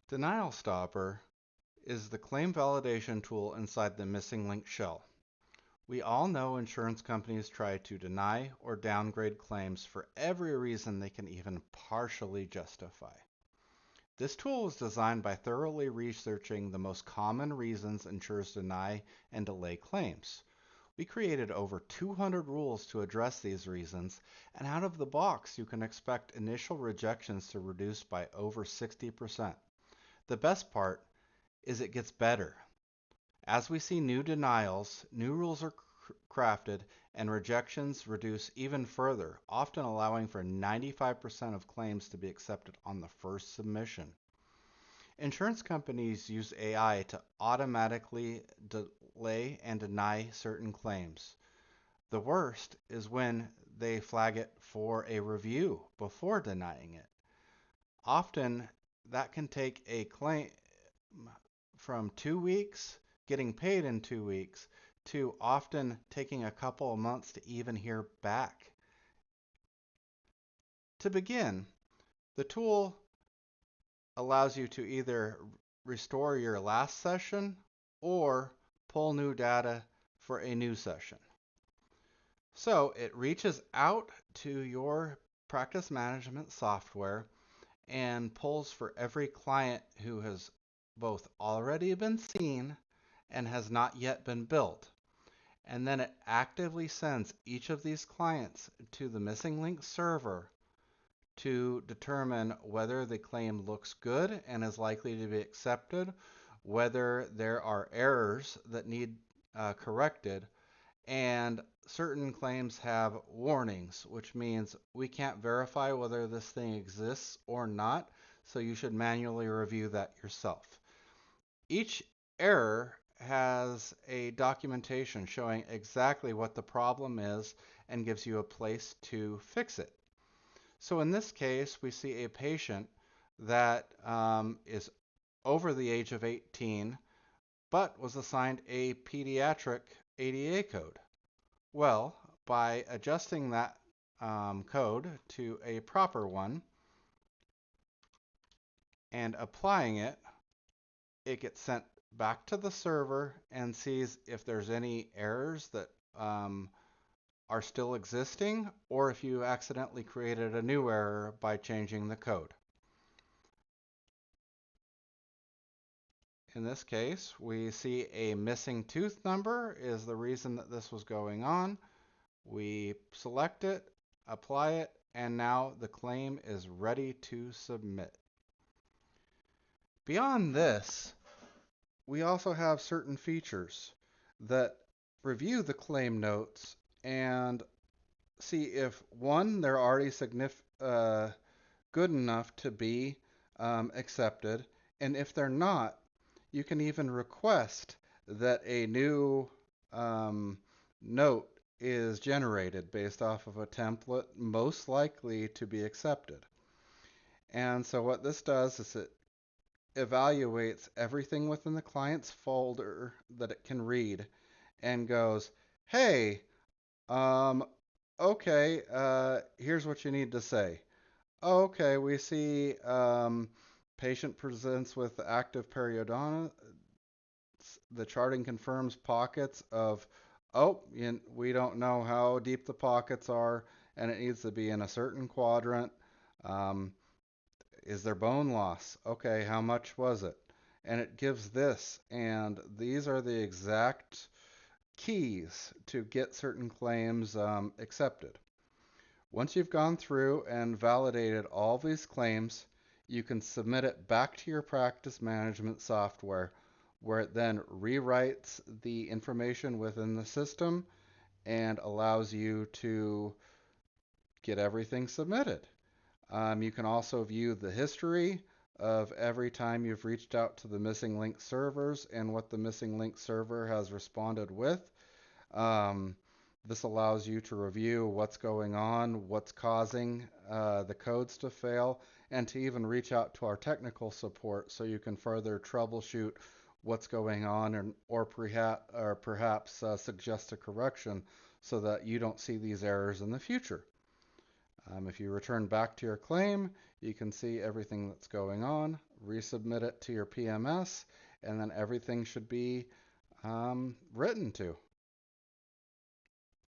Denial Stopper is the claim validation tool inside the Missing Link shell. We all know insurance companies try to deny or downgrade claims for every reason they can even partially justify. This tool was designed by thoroughly researching the most common reasons insurers deny and delay claims. We created over 200 rules to address these reasons, and out of the box, you can expect initial rejections to reduce by over 60%. The best part is it gets better. As we see new denials, new rules are crafted, and rejections reduce even further, often allowing for 95% of claims to be accepted on the first submission. Insurance companies use AI to automatically delay and deny certain claims. The worst is when they flag it for a review before denying it. Often that can take a claim from 2 weeks, getting paid in 2 weeks, to often taking a couple of months to even hear back. To begin, the tool allows you to either restore your last session or pull new data for a new session. So it reaches out to your practice management software and pulls for every client who has both already been seen and has not yet been billed. And then it actively sends each of these clients to the Missing Link server to determine whether the claim looks good and is likely to be accepted, whether there are errors that need corrected, and certain claims have warnings, which means we can't verify whether this thing exists or not, so you should manually review that yourself. Each error has a documentation showing exactly what the problem is and gives you a place to fix it. So in this case, we see a patient that is over the age of 18, but was assigned a pediatric ADA code. Well, by adjusting that code to a proper one and applying it, it gets sent back to the server and sees if there's any errors that are still existing or if you accidentally created a new error by changing the code. In this case, we see a missing tooth number is the reason that this was going on. We select it, apply it, and now the claim is ready to submit. Beyond this, we also have certain features that review the claim notes and see if, one, they're already good enough to be accepted, and if they're not, you can even request that a new note is generated based off of a template most likely to be accepted. And so what this does is it evaluates everything within the client's folder that it can read and goes, hey, um, okay, here's what you need to say. Okay, we see patient presents with active periodontitis. The charting confirms pockets of, we don't know how deep the pockets are, and it needs to be in a certain quadrant. Um, is there bone loss? Okay, how much was it? And it gives this, and these are the exact keys to get certain claims accepted. Once you've gone through and validated all these claims, you can submit it back to your practice management software, where it then rewrites the information within the system and allows you to get everything submitted. You can also view the history of every time you've reached out to the Missing Link servers and what the Missing Link server has responded with. Um, this allows you to review what's going on, what's causing the codes to fail, and to even reach out to our technical support so you can further troubleshoot what's going on or perhaps suggest a correction so that you don't see these errors in the future. If you return back to your claim, You can see everything that's going on, resubmit it to your PMS, and then everything should be written to.